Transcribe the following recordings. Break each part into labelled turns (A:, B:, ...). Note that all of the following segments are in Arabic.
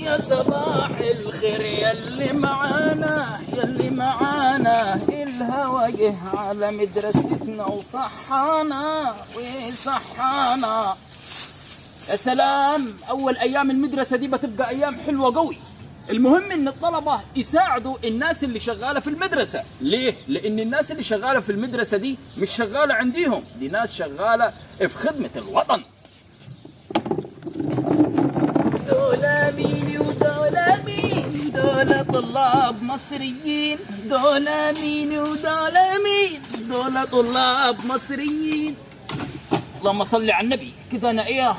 A: يا صباح الخير يلي معانا يلي معانا، الهوى جه على مدرستنا وصحانا وصحانا. يا سلام، أول أيام المدرسة دي بتبقى أيام حلوة قوي. المهم إن الطلبة يساعدوا الناس اللي شغالة في المدرسة. ليه؟ لأن الناس اللي شغالة في المدرسة دي مش شغالة عنديهم، دي ناس شغالة في خدمة الوطن. دولا مين ودولا مين، دولا طلاب مصريين، دولا مين ودولا مين، دولا طلاب مصريين. اللهم صل على النبي. كده أنا إيه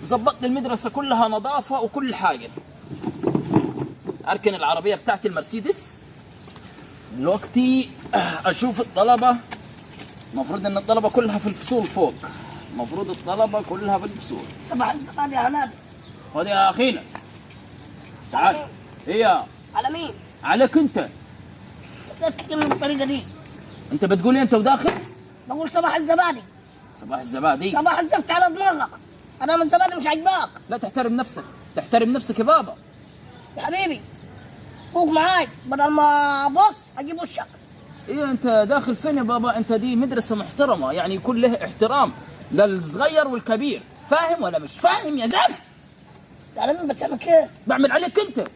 A: ظبطت المدرسة كلها نظافة وكل حاجة. أركن العربية بتاعتي المرسيدس دلوقتي، أشوف الطلبة. المفروض إن الطلبة كلها في الفصول فوق، المفروض الطلبة كلها في الفصول.
B: صباح الخير يا هناد.
A: خذ يا أخينا، تعال. هي
B: على مين؟
A: عليك أنت.
B: تتكلم بالطريقة دي.
A: أنت بتقول إيه أنت وداخل؟
B: بقول صباح الزبادي.
A: صباح الزبادي.
B: صباح الزفت على دماغك. أنا من زبادي مش عاجباك.
A: لا تحترم نفسك، تحترم نفسك يا بابا.
B: يا حبيبي فوق معاي بدل ما أبص أجيب وشك.
A: إيه أنت داخل فين يا بابا؟ أنت دي مدرسة محترمة، يعني يكون له احترام للصغير والكبير. فاهم ولا مش فاهم يا زفت؟
B: تعال مين بتعمل كده؟
A: بعمل عليك أنت.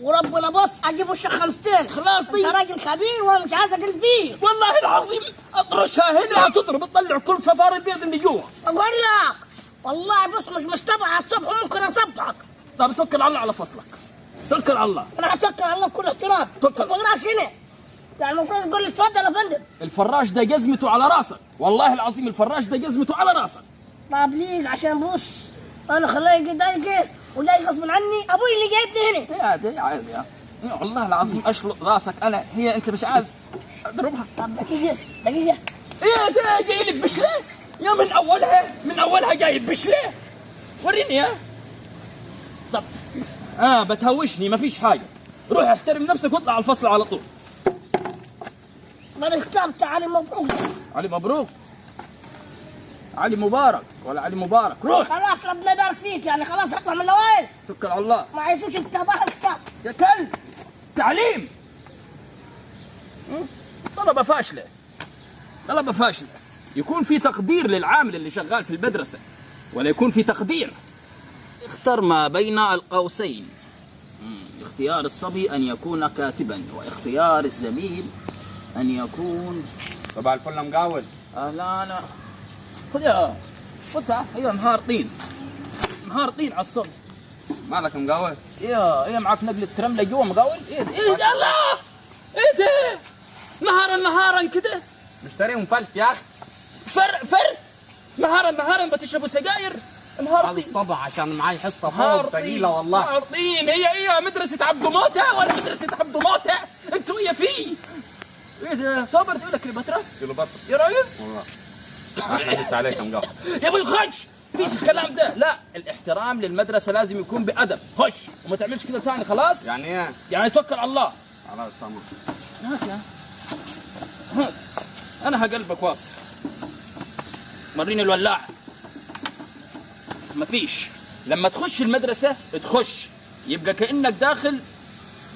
B: وربنا بص أجيب وشك 500.
A: خلاص طيب.
B: أنت راجل كبير وأنا مش عايز أقل فيك.
A: والله العظيم اطرشها هنا تضرب تطلع كل صفار البيض اللي جوا.
B: أقول لك والله بص مش مستبع على الصبح وممكن أصبحك.
A: طب توكل على الله على فصلك، توكل على الله.
B: أنا هتوكل على الله بكل احترام.
A: توكل.
B: الفراش هنا، يعني المفروض تقول لي اتفضل يا فندم.
A: الفراش ده جزمته على راسك، والله العظيم الفراش ده جزمته على راسك.
B: طب ليك عشان بص انا خليه ضايقه ولا غصب عني ابوي اللي جايبني هنا.
A: يا دي عايز يا والله العظيم اشلط راسك انا. هي انت مش عايز اضربها؟
B: طب دقيقه دقيقه.
A: ايه ده جاي لك بشله؟ يا من اولها جايب بشله. وريني يا. طب بتهوشني، مفيش حاجه. روح احترم نفسك واطلع على الفصل على طول.
B: انا كتبت علي مبروك.
A: علي مبروك؟ علي مبارك ولا علي مبارك؟ روح.
B: خلاص ربنا يبارك فيك، يعني خلاص اطلع من الاوائل.
A: توكل على الله.
B: ما عايزوش الكتاب الكتاب
A: يا كلب تعليم. طلبة فاشلة، طلبة فاشلة. يكون في تقدير للعامل اللي شغال في المدرسة، ولا يكون في تقدير. اختر ما بين القوسين. اختيار الصبي أن يكون كاتبا، واختيار الزميل أن يكون.
C: صباح الفل يا مقاول.
A: أهلا. خذ يا خذها. هي نهار طين، نهار طين على الصبح.
C: مالك يا مقاول؟
A: ايه معك نقلة ترملة جوا مقاول؟ ايه ده الله؟ ايه ده؟ نهارا كده
C: مشتريهم فلت يا اخي.
A: فرد نهارا بتشربوا سجاير؟ نهار
C: خلص
A: طين.
C: طبعا عشان معاي حصه
A: نهار
C: فوق
A: طين.
C: ثقيله والله.
A: نهار طين. هي مدرسة عبد موتة ولا مدرسة عبد موتة؟ انتوا يا في ايه ده؟ صابر تقول لك كليوباترا؟
C: كليوباترا
A: يا راجل
C: والله. احس عليك يا مقاول.
A: يا ابوي خش. فيش الكلام ده. لا، الاحترام للمدرسة لازم يكون بأدب. خش وما تعملش كده ثاني. خلاص؟
C: يعني ايه؟
A: يعني توكل على الله.
C: خلاص تمام.
A: هات يا هات. انا هقلبك واصل. وريني الولاعة. مفيش. لما تخش المدرسة تخش يبقى كأنك داخل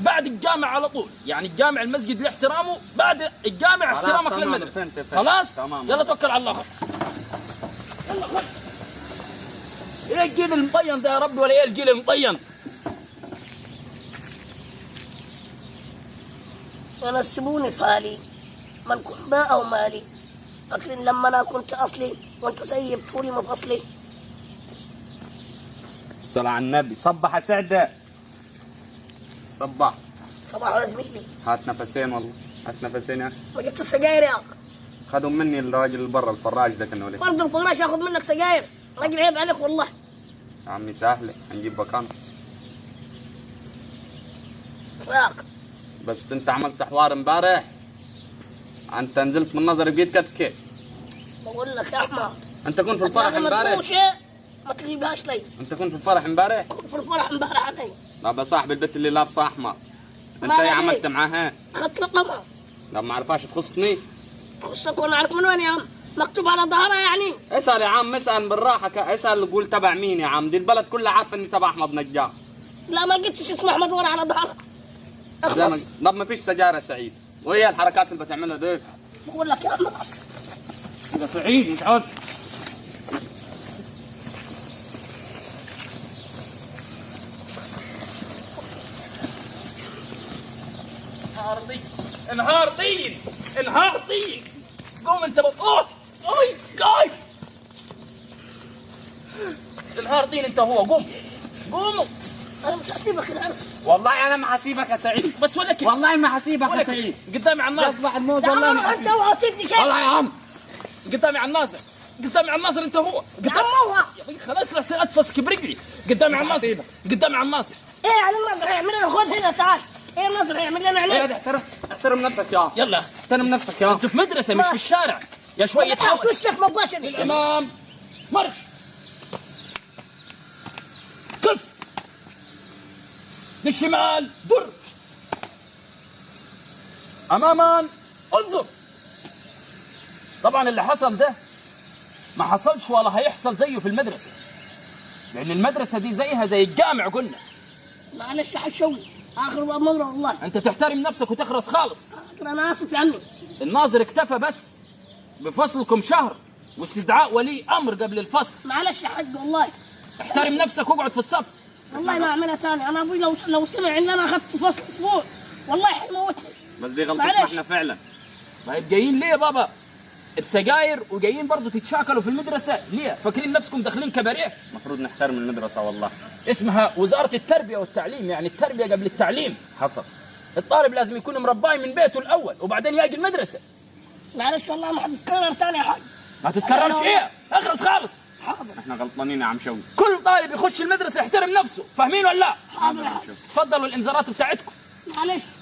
A: بعد الجامع على طول، يعني الجامع المسجد لاحترامه، بعد الجامع احترامك للمدرسة. خلاص؟
C: تمام.
A: يلا توكل على الله. يلا خش. ايه الجيل المطين ده يا ربي، ولا ايه الجيل المطين؟
B: انا سيبوني في حالي، مالكم بقى ومالي. فاكرين لما انا كنت اصلي وانتوا سيبتولي مفصلي؟
C: الصلاة على النبي. صبح يا سعدة. صبح.
B: صباح يا زميلي.
C: هات نفسين والله، هات نفسين يا اخي.
B: ما جبت السجاير يا اخي.
C: خدهم مني الراجل اللي برا الفراش ده كانوا ليه.
B: برضه الفراش ياخذ منك سجاير؟ راجل عيب عليك والله.
C: يا عمي سهلة، هنجيب بكام.
B: فاك
C: بس انت عملت حوار امبارح، انت نزلت من نظري بقيت كتكي.
B: بقول لك يا احمد،
C: انت كنت في الفرح
B: لما
C: امبارح.
B: تقول شيء ما تجيبهاش لي.
C: انت كنت في الفرح امبارح.
B: كنت في الفرح امبارح علي.
C: لا صاحب البنت اللي لابسه احمر، انت
B: ما
C: ايه
B: عليك.
C: عملت معاها؟
B: اخذت رقمها.
C: لا ما عرفاش تخصني.
B: خصك وانا عارف من وين يا عم، مكتوب على ظهرها يعني.
C: اسال يا عم، اسال بالراحه، اسال قول تبع مين يا عم. دي البلد كلها عارفه اني تبع احمد نجار.
B: لا ما لقيتش اسم احمد ورا على ظهره. اخلص.
C: طب ما فيش سجارة يا سعيد، وهي الحركات اللي بتعملها دي.
B: بقول لك يا عم
A: يا سعيد مش عارف. انهار طين، انهار طين، انهار طين. قوم انت اوه اوي كايف. انهار طين انت هو. قوم قوموا.
B: انا مش هسيبك الان.
C: والله انا ما حسيبك يا سعيد،
A: بس ولك
C: والله ما حسيبك يا سعيد.
A: قدامي على الناصر.
C: يصبح الموت
B: يا
C: والله
B: عم
C: ما
B: انت وعصيتني شيء.
C: والله يا عم.
A: قدامي على الناصر، قدامي على الناصر انت هو.
B: يا عم هو
A: يا اخي خلاص لا يصير اتفسك برجلي. قدامي على الناصر، قدامي على الناصر.
B: ايه يعني النصر هيعمل لنا؟ خذ هنا تعال. ايه النصر هيعمل لنا
C: ايه
B: هنا؟
C: ده، احترم نفسك يا
A: يلا
C: احترم نفسك يا
A: انت في مدرسة مش في الشارع. يا شوية حوش.
B: وشك مباشر.
A: للأمام مرش. كف. للشمال در. أماما انظر. طبعا اللي حصل ده ما حصلش ولا هيحصل زيه في المدرسة، لأن المدرسة دي زيها زي الجامع قلنا.
B: معلش يا حاج شوقي، اخر مره والله.
A: أنت تحترم نفسك وتخرس خالص.
B: انا اسف يا عمي.
A: الناظر اكتفى بس بفصلكم شهر واستدعاء ولي أمر قبل الفصل.
B: معلش يا حاج والله.
A: احترم نفسك واقعد في الصف.
B: والله ما اعملها ثاني. انا ابوي لو سمع ان انا اخذت فصل اسبوع والله حيموتني.
C: بس دي غلطتنا
B: معلش.
C: احنا فعلا.
A: طيب جايين ليه يا بابا بسجاير وجايين برضو تتشاكلوا في المدرسة ليه؟ فاكرين نفسكم داخلين كباريه؟
C: المفروض نحترم المدرسة والله.
A: اسمها وزارة التربية والتعليم، يعني التربية قبل التعليم.
C: حصل.
A: الطالب لازم يكون مرباي من بيته الأول وبعدين يجي المدرسة.
B: معلش والله ما حتتكرر ثاني يا حاج.
A: ما تتكررش ايه؟ اخرس خالص.
B: حاضر
C: احنا غلطانين يا عم شوقي.
A: كل طالب يخش المدرسة يحترم نفسه، فاهمين ولا لا؟
B: حاضر يا حاج.
A: تفضلوا الانذارات بتاعتكم.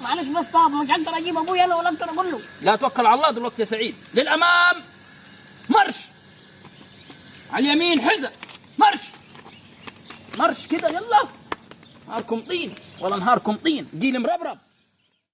B: معلش بس طاب مش هقدر اجيب ابوي انا ولا اقدر اقول له.
A: لا توكل على الله دلوقتي يا سعيد. للأمام مرش. على اليمين حزة مرش. مرش كده يلا. نهاركم طين ولا نهاركم طين، جيل مربرب.